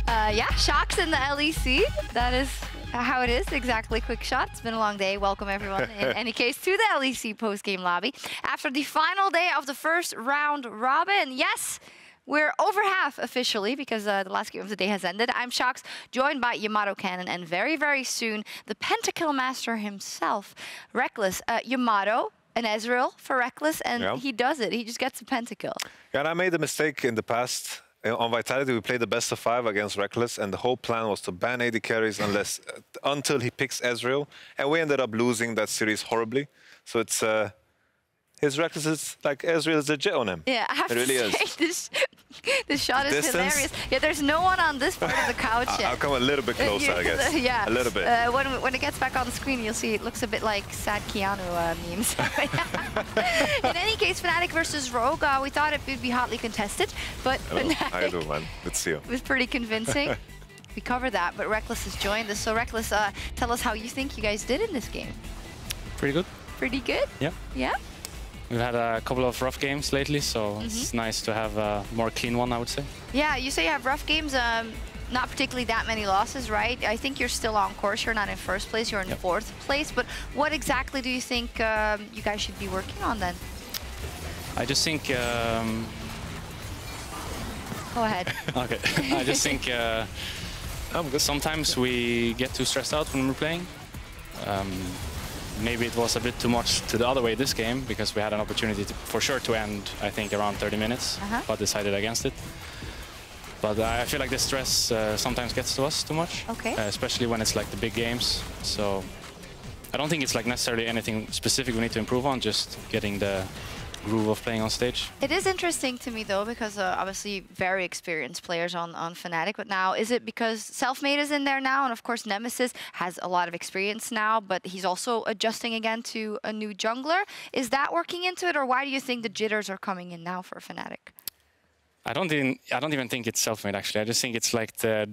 Yeah, shocks in the LEC. That is how it is. Exactly. Quick shot. It's been a long day. Welcome, everyone, in any case, to the LEC post-game lobby. After the final day of the first round robin, yes, we're over half officially because the last game of the day has ended. I'm Shocks, joined by Yamatocannon, and very, very soon, the pentakill master himself, Reckless. Yamato and Ezreal for Reckless, and he does it. He just gets a pentakill. Yeah, and I made a mistake in the past. On Vitality, we played the best of 5 against Reckless, and the whole plan was to ban AD carries until he picks Ezreal, and we ended up losing that series horribly. So it's his Reckless is like Ezreal is legit on him. Yeah, I have to say, this shot is hilarious. Yeah, there's no one on this part of the couch yet. I'll come a little bit closer, I guess. Yeah, a little bit. When it gets back on the screen, you'll see it looks a bit like sad Keanu memes. In any case, Fnatic versus Rogue, we thought it would be hotly contested, but I do, man. Good to see you. It was pretty convincing. We covered that, but Reckless has joined us. So Reckless, tell us how you think you guys did in this game. Pretty good. Pretty good? Yeah. Yeah? We've had a couple of rough games lately, so it's nice to have a more clean one, I would say. Yeah, you say you have rough games, not particularly that many losses, right? I think you're still on course. You're not in first place, you're in fourth place. But what exactly do you think you guys should be working on then? I just think... Go ahead. Okay. I just think sometimes we get too stressed out when we're playing. Maybe it was a bit too much to the other way this game, because we had an opportunity for sure to end, I think, around 30 minutes, but decided against it. But I feel like the stress sometimes gets to us too much, especially when it's like the big games. So I don't think it's like necessarily anything specific we need to improve on, just getting the groove of playing on stage. It is interesting to me though, because obviously very experienced players on Fnatic, but now is it because Selfmade is in there now, and of course Nemesis has a lot of experience now, but he's also adjusting again to a new jungler. Is that working into it, or why do you think the jitters are coming in now for Fnatic? I don't even think it's Selfmade actually. I just think it's like the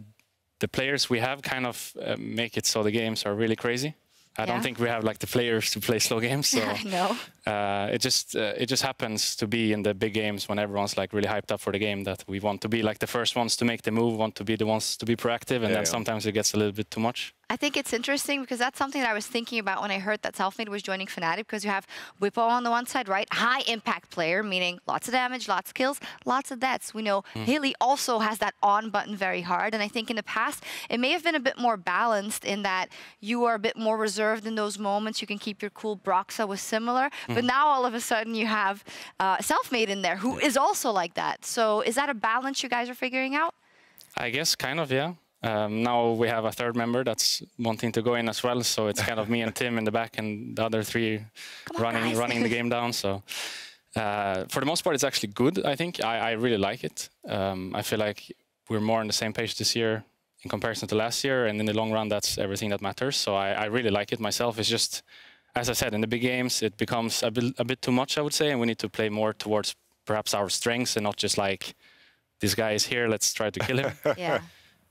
players we have kind of make it so the games are really crazy. I don't think we have like the players to play slow games. So no. It just happens to be in the big games when everyone's like really hyped up for the game that we want to be like the first ones to make the move, want to be the ones to be proactive, and then sometimes it gets a little bit too much. I think it's interesting because that's something that I was thinking about when I heard that Selfmade was joining Fnatic, because you have Whippo on the one side, right? High impact player, meaning lots of damage, lots of kills, lots of deaths. We know Hilly also has that on button very hard. And I think in the past, it may have been a bit more balanced in that you are a bit more reserved in those moments. You can keep your cool. Broxa was similar. But now all of a sudden you have Selfmade in there who is also like that. So is that a balance you guys are figuring out? I guess kind of, yeah. Now we have a third member that's wanting to go in as well, so it's kind of me and Tim in the back and the other 3 running the game down. So for the most part, it's actually good, I think. I really like it. I feel like we're more on the same page this year in comparison to last year, and in the long run, that's everything that matters. So I really like it myself. It's just, as I said, in the big games, it becomes a bit too much, I would say, and we need to play more towards perhaps our strengths and not just like, this guy is here, let's try to kill him. Yeah.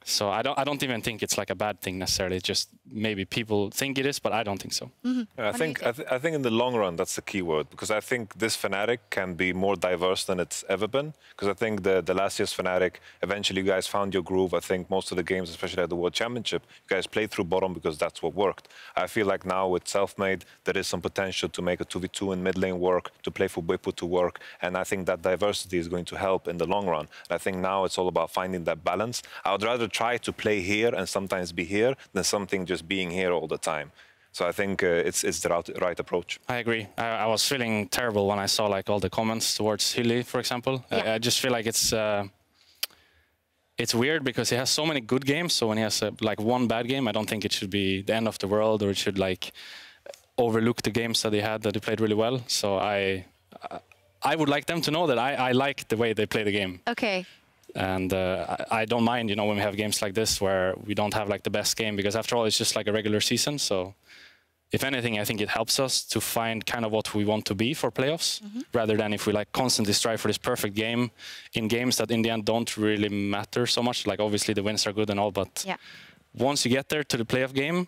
So I don't even think it's like a bad thing necessarily. It's just maybe people think it is, but I don't think so. I think in the long run that's the key word, because I think this Fnatic can be more diverse than it's ever been. Because I think the last year's Fnatic, eventually you guys found your groove. I think most of the games, especially at the World Championship, you guys played through bottom because that's what worked. I feel like now with Selfmade, there is some potential to make a 2v2 in mid lane work, to play for Whippo to work, and I think that diversity is going to help in the long run. And I think now it's all about finding that balance. I would rather try to play here and sometimes be here than something just being here all the time. So I think it's the right approach. I agree. I was feeling terrible when I saw like all the comments towards Hilly, for example. I just feel like it's weird because he has so many good games. So when he has like one bad game, I don't think it should be the end of the world, or it should like overlook the games that he had that he played really well. So I would like them to know that I like the way they play the game. Okay. And I don't mind, you know, when we have games like this where we don't have like the best game, because after all, it's just like a regular season. So if anything, I think it helps us to find kind of what we want to be for playoffs, rather than if we like constantly strive for this perfect game in games that in the end don't really matter so much. Like obviously the wins are good and all, but once you get there to the playoff game,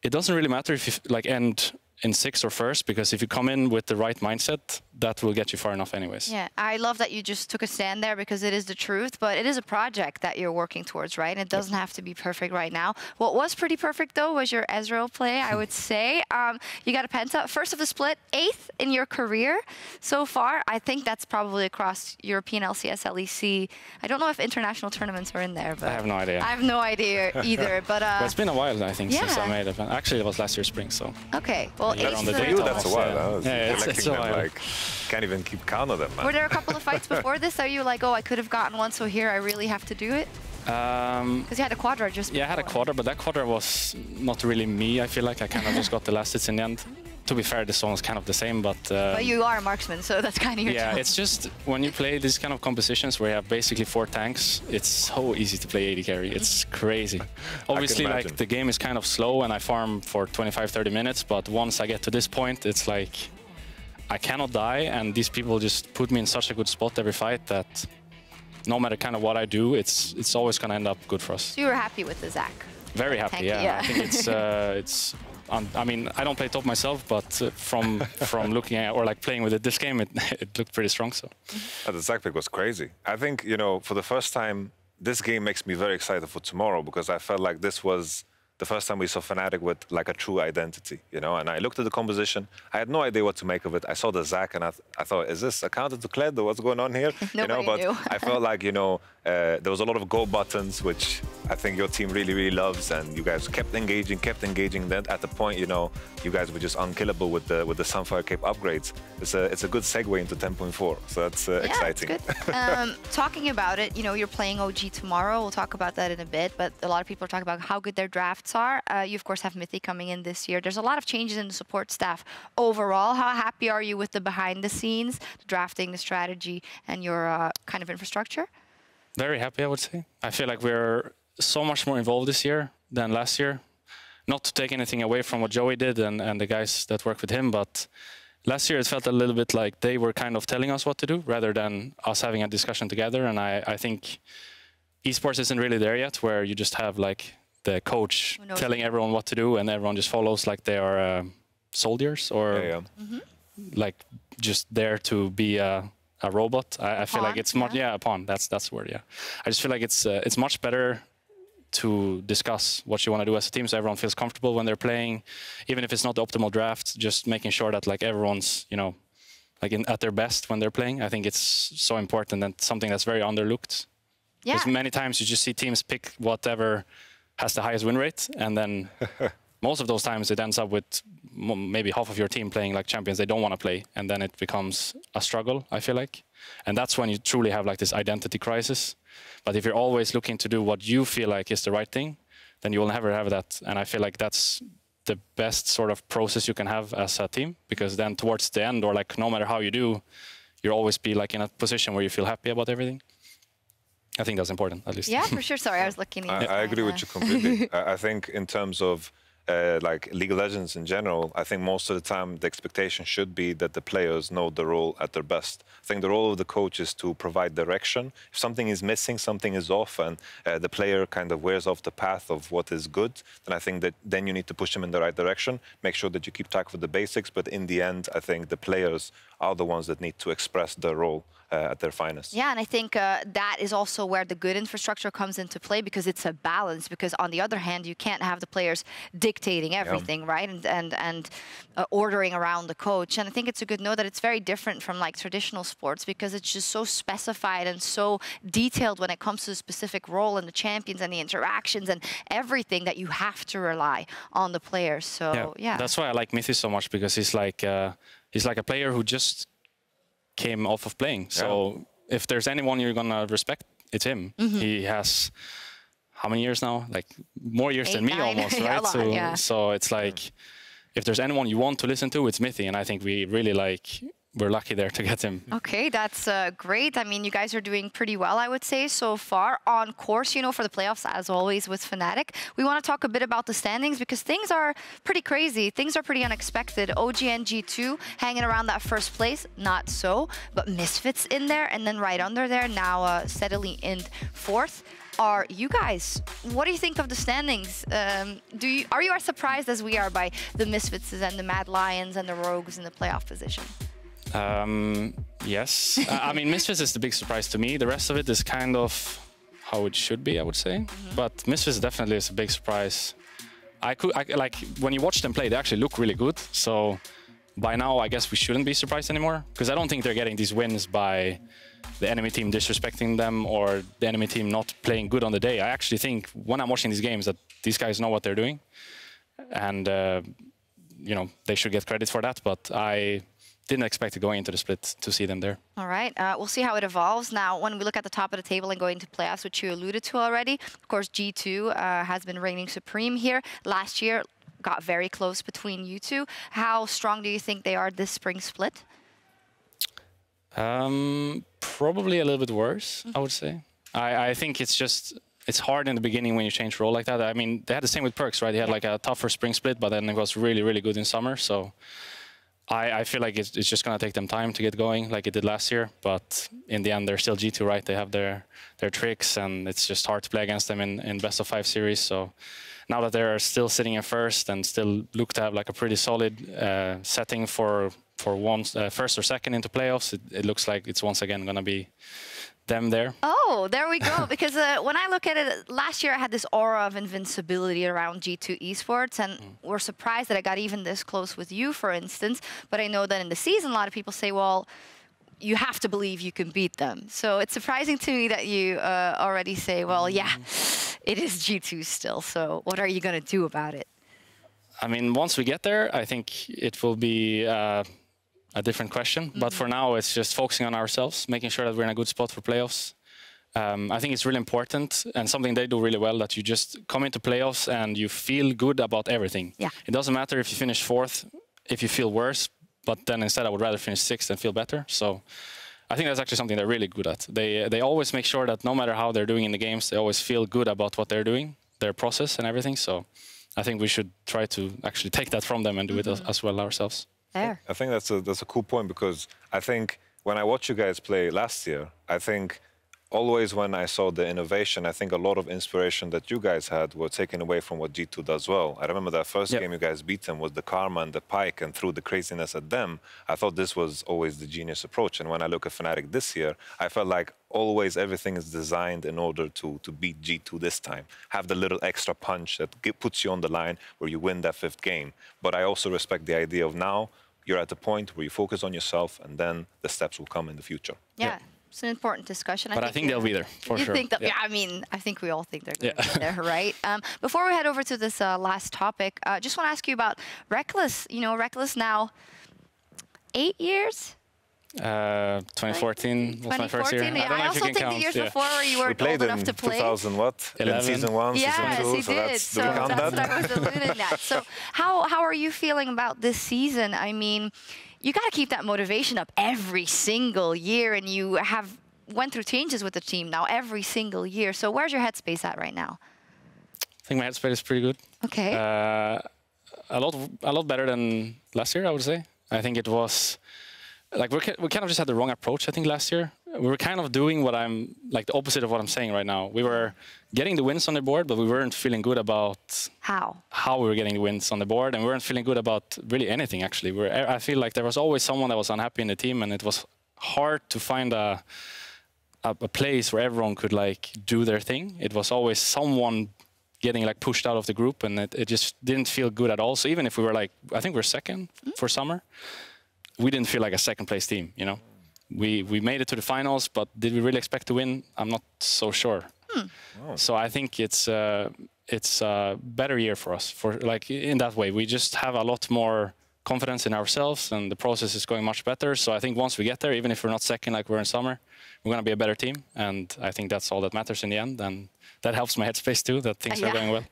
it doesn't really matter if you like end in 6th or 1st, because if you come in with the right mindset, that will get you far enough anyways. Yeah, I love that you just took a stand there, because it is the truth, but it is a project that you're working towards, right? And it doesn't have to be perfect right now. What was pretty perfect, though, was your Ezreal play, I would say. You got a penta, first of the split, 8th in your career so far. I think that's probably across European LCS, LEC. I don't know if international tournaments are in there, but I have no idea. I have no idea either, but... Well, it's been a while, I think, since I made it. Actually, it was last year spring, so... Okay, well, on the for you, that's a while. Yeah, it's a while. Like, can't even keep count of them, man. Were there a couple of fights before this that you like, oh, I could have gotten one, so here I really have to do it? Because you had a quadra just before. Yeah, I had a quadra, but that quadra was not really me, I feel like. I kind of just got the last hits in the end. To be fair, this one was kind of the same, but... but you are a marksman, so that's kind of your job. It's just when you play these kind of compositions where you have basically 4 tanks, it's so easy to play AD carry. It's crazy. Obviously, like, the game is kind of slow and I farm for 25-30 minutes, but once I get to this point, it's like I cannot die, and these people just put me in such a good spot every fight that no matter kind of what I do, it's always going to end up good for us. So you were happy with the Zac? Very happy, yeah. I think it's I mean, I don't play top myself, but from looking at or like playing with it this game, it looked pretty strong. So the Zac pick was crazy. I think, you know, for the first time, this game makes me very excited for tomorrow, because I felt like this was the first time we saw Fnatic with like a true identity, you know. And I looked at the composition. I had no idea what to make of it. I saw the Zac and I thought, is this a counter to Kled or what's going on here? You know, but knew. I felt like, you know, there was a lot of go buttons, which I think your team really, really loves, and you guys kept engaging. Then at the point, you know, you guys were just unkillable with the Sunfire Cape upgrades. It's a good segue into 10.4, so that's exciting. That's good. Talking about it, you know, you're playing OG tomorrow. We'll talk about that in a bit, but a lot of people are talking about how good their drafts are. You, of course, have Mythic coming in this year. There's a lot of changes in the support staff overall. How happy are you with the behind the scenes, the drafting, the strategy, and your kind of infrastructure? Very happy, I would say. I feel like we're so much more involved this year than last year. Not to take anything away from what Joey did and the guys that work with him, but last year it felt a little bit like they were kind of telling us what to do rather than us having a discussion together. And I think esports isn't really there yet, where you just have like the coach telling everyone what to do and everyone just follows like they are soldiers or like just there to be a robot. I feel like it's much, a pawn. That's the word. Yeah, I just feel like it's much better to discuss what you want to do as a team, so everyone feels comfortable when they're playing, even if it's not the optimal draft. Just making sure that like everyone's, you know, like at their best when they're playing. I think it's so important and something that's very underlooked. Yeah. Because many times you just see teams pick whatever has the highest win rate, and then most of those times it ends up with maybe half of your team playing like champions they don't want to play, and then it becomes a struggle, I feel like. And that's when you truly have like this identity crisis. But if you're always looking to do what you feel like is the right thing, then you will never have that. And I feel like that's the best sort of process you can have as a team, because then towards the end, or like no matter how you do, you'll always be like in a position where you feel happy about everything. I think that's important, at least. Yeah, for sure. Sorry, I was looking at I agree with you completely. I think in terms of like League of Legends in general, I think most of the time the expectation should be that the players know the role at their best. I think the role of the coach is to provide direction. If something is missing, something is off, and the player kind of wears off the path of what is good, then I think that then you need to push them in the right direction, make sure that you keep track of the basics, but in the end, I think the players are the ones that need to express their role at their finest. Yeah, and I think that is also where the good infrastructure comes into play, because it's a balance. Because on the other hand, you can't have the players dictating everything, right? And ordering around the coach. And I think it's a good note that it's very different from like traditional sports, because it's just so specified and so detailed when it comes to the specific role and the champions and the interactions and everything, that you have to rely on the players. So yeah. That's why I like Mythy so much, because he's like a player who just came off of playing. So if there's anyone you're gonna respect, it's him. He has how many years now? Like more years than me almost, right? So it's like if there's anyone you want to listen to, it's Mythy, and I think we really like we're lucky there to get him. Okay, that's great. I mean, you guys are doing pretty well, I would say, so far. On course, you know, for the playoffs, as always, with Fnatic. We want to talk a bit about the standings because things are pretty crazy. Things are pretty unexpected. OG and G2 hanging around that first place, not so. But Misfits in there, and then right under there, now steadily in fourth. Are you guys? What do you think of the standings? Are you as surprised as we are by the Misfits and the Mad Lions and the Rogues in the playoff position? Yes. I mean, Misfits is the big surprise to me. The rest of it is kind of how it should be, I would say. But Misfits definitely is a big surprise. Like, when you watch them play, they actually look really good. So by now, I guess we shouldn't be surprised anymore. Because I don't think they're getting these wins by the enemy team disrespecting them or the enemy team not playing good on the day. I actually think when I'm watching these games that these guys know what they're doing. And, you know, they should get credit for that. But I didn't expect going into the split to see them there. All right, we'll see how it evolves. Now, when we look at the top of the table and going to playoffs, which you alluded to already, of course, G2 has been reigning supreme here. Last year, got very close between you two. How strong do you think they are this spring split? Probably a little bit worse, I would say. I think it's hard in the beginning when you change role like that. I mean, they had the same with Perks, right? They had like a tougher spring split, but then it was really, really good in summer. So I feel like it's just going to take them time to get going like it did last year. But in the end, they're still G2, right? They have their tricks, and it's just hard to play against them in best of 5 series. So now that they're still sitting in first and still look to have like a pretty solid setting for first or second into playoffs, it looks like it's once again going to be them there. Oh, there we go. Because when I look at it, last year I had this aura of invincibility around G2 Esports, and we're surprised that I got even this close with you, for instance. But I know that in the season, a lot of people say, well, you have to believe you can beat them. So it's surprising to me that you already say, well, yeah, it is G2 still. So what are you going to do about it? I mean, once we get there, I think it will be a different question. But for now, it's just focusing on ourselves, making sure that we're in a good spot for playoffs. I think it's really important, and something they do really well, that you just come into playoffs and you feel good about everything. Yeah. It doesn't matter if you finish 4th, if you feel worse, but then instead I would rather finish 6th and feel better. So I think that's actually something they're really good at. They always make sure that no matter how they're doing in the games, they always feel good about what they're doing, their process and everything. So I think we should try to actually take that from them and do it as well ourselves. There. I think that's a cool point, because I think when I watched you guys play last year, I think always when I saw the innovation, I think a lot of inspiration that you guys had were taken away from what G2 does well. I remember that first game you guys beat them was the Karma and the Pike, and threw the craziness at them. I thought this was always the genius approach. And when I look at Fnatic this year, I felt like always everything is designed in order to beat G2 this time. Have the little extra punch that puts you on the line where you win that 5th game. But I also respect the idea of now you're at the point where you focus on yourself, and then the steps will come in the future. Yeah. It's an important discussion. But I think they'll be there, for sure. Think that, yeah, I mean, I think we all think they're going to be there, right? Before we head over to this last topic, just want to ask you about Reckless. You know, Reckless now 8 years? 2014 was my first year. Yeah, I don't know I if you also can think count. the years before where you weren't old enough to play. 2000 what? 11. Season 1, yes, season 2. He So did. that's, So do we count that's that? what I was alluding at. So how are you feeling about this season? I mean, you got to keep that motivation up every single year, and you went through changes with the team now every single year. So where's your headspace at right now? I think my headspace is pretty good. Okay. A lot better than last year, I would say. I think it was like we kind of just had the wrong approach. I think last year we were kind of doing what I'm like the opposite of what I'm saying right now. We were getting the wins on the board, but we weren't feeling good about how we were getting the wins on the board, and we weren't feeling good about really anything. Actually, I feel like there was always someone that was unhappy in the team, and it was hard to find a place where everyone could like do their thing. It was always someone getting like pushed out of the group, and it just didn't feel good at all. So even if we were like, I think we're 2nd for summer, we didn't feel like a 2nd place team, you know. We made it to the finals, but did we really expect to win? I'm not so sure. So I think it's a better year for us, for like in that way. We just have a lot more confidence in ourselves, and the process is going much better. So I think once we get there, even if we're not 2nd like we're in summer, we're going to be a better team, and I think that's all that matters in the end, and that helps my headspace too, that things are going well.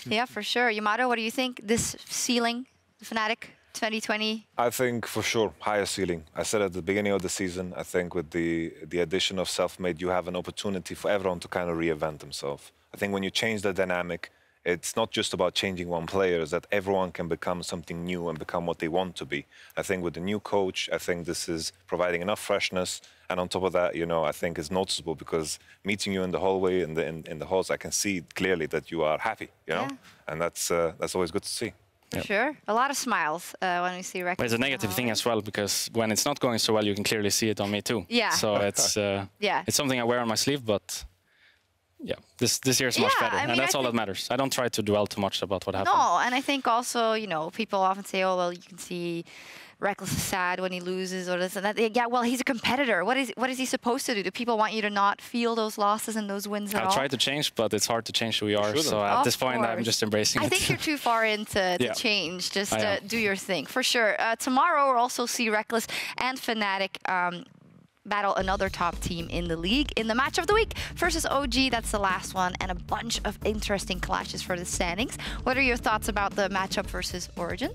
Yeah, for sure. Yamato, what do you think? This ceiling, Fnatic 2020? I think for sure, higher ceiling. I said at the beginning of the season, I think with the addition of self-made, you have an opportunity for everyone to kind of reinvent themselves. I think when you change the dynamic, it's not just about changing one player, it's that everyone can become something new and become what they want to be. I think with the new coach, I think this is providing enough freshness. And on top of that, you know, I think it's noticeable because meeting you in the hallway, in the halls, I can see clearly that you are happy, you know? And that's always good to see. For sure. A lot of smiles when we see Reckless. But it's a negative thing as well, because when it's not going so well, you can clearly see it on me too. Yeah. So it's it's something I wear on my sleeve, but yeah, this year is much better, and that's all that matters. I don't try to dwell too much about what happened. No, and I think also, you know, people often say, oh, well, you can see Reckless is sad when he loses or this and that. Yeah, well, he's a competitor. What is he supposed to do? Do people want you to not feel those losses and those wins at all? I'll try to change, but it's hard to change who we are. So at this point, I'm just embracing it. I think you're too far in to change. Just do your thing, for sure. Tomorrow, we'll also see Reckless and Fnatic battle another top team in the league in the match of the week versus OG. That's the last one, and a bunch of interesting clashes for the standings. What are your thoughts about the matchup versus Origin?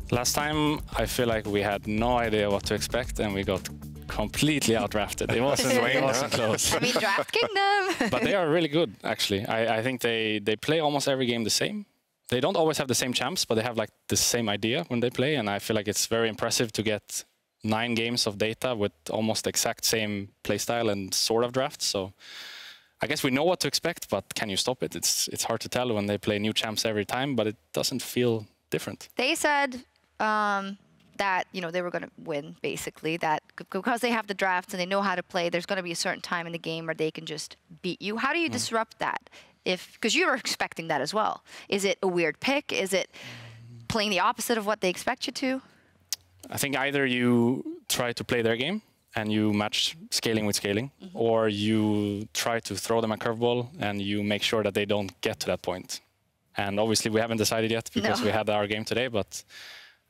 Last time, I feel like we had no idea what to expect, and we got completely outdrafted. It wasn't close. I mean, Draft Kingdom. But they are really good, actually. I think they play almost every game the same. They don't always have the same champs, but they have like the same idea when they play, and I feel like it's very impressive to get 9 games of data with almost the exact same playstyle and sort of draft. So I guess we know what to expect, but can you stop it? It's hard to tell when they play new champs every time, but it doesn't feel different. They said that, you know, they were going to win, basically, that because they have the drafts and they know how to play, there's going to be a certain time in the game where they can just beat you. How do you disrupt that? Because you were expecting that as well. Is it a weird pick? Is it playing the opposite of what they expect you to? I think either you try to play their game and you match scaling with scaling, or you try to throw them a curveball and you make sure that they don't get to that point. And obviously we haven't decided yet because we had our game today, but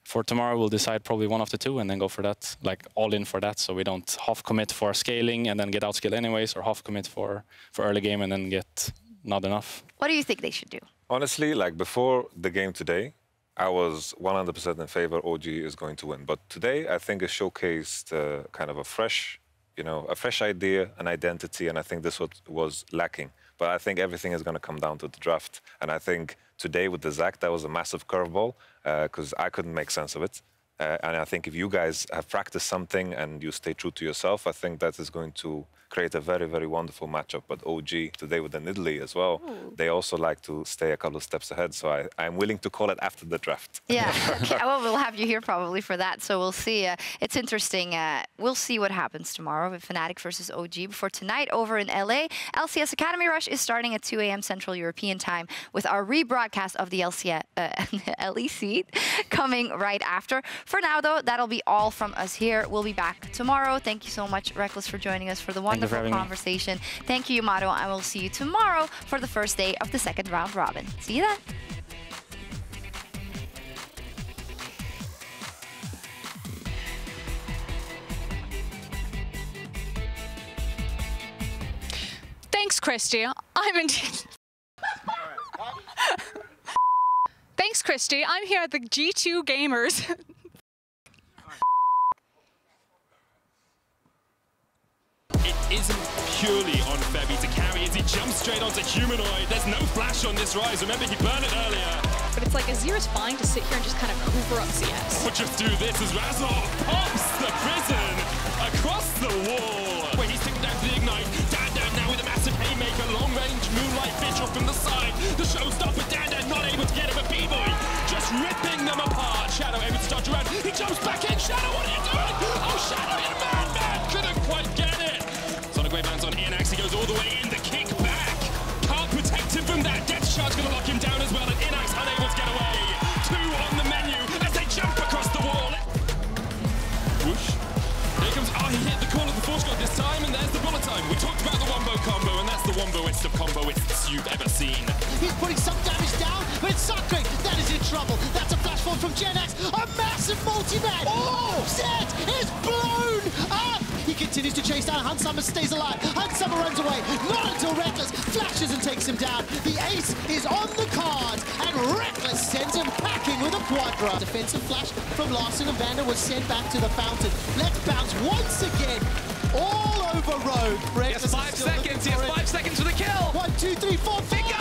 for tomorrow we'll decide probably one of the two and then go for that, like all in for that, so we don't half commit for scaling and then get outscaled anyways, or half commit for early game and then get not enough. What do you think they should do? Honestly, like before the game today, I was 100% in favor OG is going to win. But today, I think it showcased kind of a fresh, you know, a fresh idea, an identity, and I think this was lacking. But I think everything is going to come down to the draft. And I think today with the Zac, that was a massive curveball because I couldn't make sense of it. And I think if you guys have practiced something and you stay true to yourself, I think that is going to create a very, very wonderful matchup. But OG today with the Italy as well, they also like to stay a couple of steps ahead. So I'm willing to call it after the draft. Yeah, okay. Well, we'll have you here probably for that. So we'll see. It's interesting. We'll see what happens tomorrow with Fnatic versus OG. Before tonight over in LA, LCS Academy Rush is starting at 2 a.m. Central European time with our rebroadcast of the LEC coming right after. For now, though, that'll be all from us here. We'll be back tomorrow. Thank you so much, Reckless, for joining us for the wonderful conversation. Thank you, Yamato. I will see you tomorrow for the first day of the second round robin. See you then. Thanks, Christy. Thanks, Christy. I'm here at the G2 Gamers. It isn't purely on Febby to carry as he jumps straight onto Humanoid. There's no flash on this rise. Remember, he burned it earlier. But it's like Azir's fine to sit here and just kind of hoover up CS. We'll just do this as Razor pops the prison across the wall. Wait, he's taking down the Ignite. Dan now with a massive haymaker, long-range Moonlight Vigil from the side. The showstopper, Dan not able to get him, but B-Boy just ripping them apart. Shadow able to dodge around. He jumps back in. Shadow, what are you doing? Oh, Shadow in man couldn't quite get it. Sonic Wave lands on Inax. He goes all the way in. The kick back. Can't protect him from that. Death Shard's going to lock him down as well. And Inax unable to get away. 2 on the menu as they jump across the wall. Whoosh. Here comes, he hit the call of the Force God this time, and there's the bullet time. We talked about the Wombo combo, and that's the Womboist of comboists you've ever seen. He's putting some damage down, but it's Sakri that is in trouble. That's a flash forward from GenX, a massive multi-man. Oh, Zed is blown up. He continues to chase down. Hunsummer stays alive. Hunsummer runs away. Not until Reckless flashes and takes him down. The ace is on the cards, and Reckless sends him packing with a quadra. Defensive flash from Larson, and Vander was sent back to the fountain. Let's bounce once again. All over Rogue. He has 5 seconds. He has 5 seconds for the kill. 1, 2, 3, 4, 5.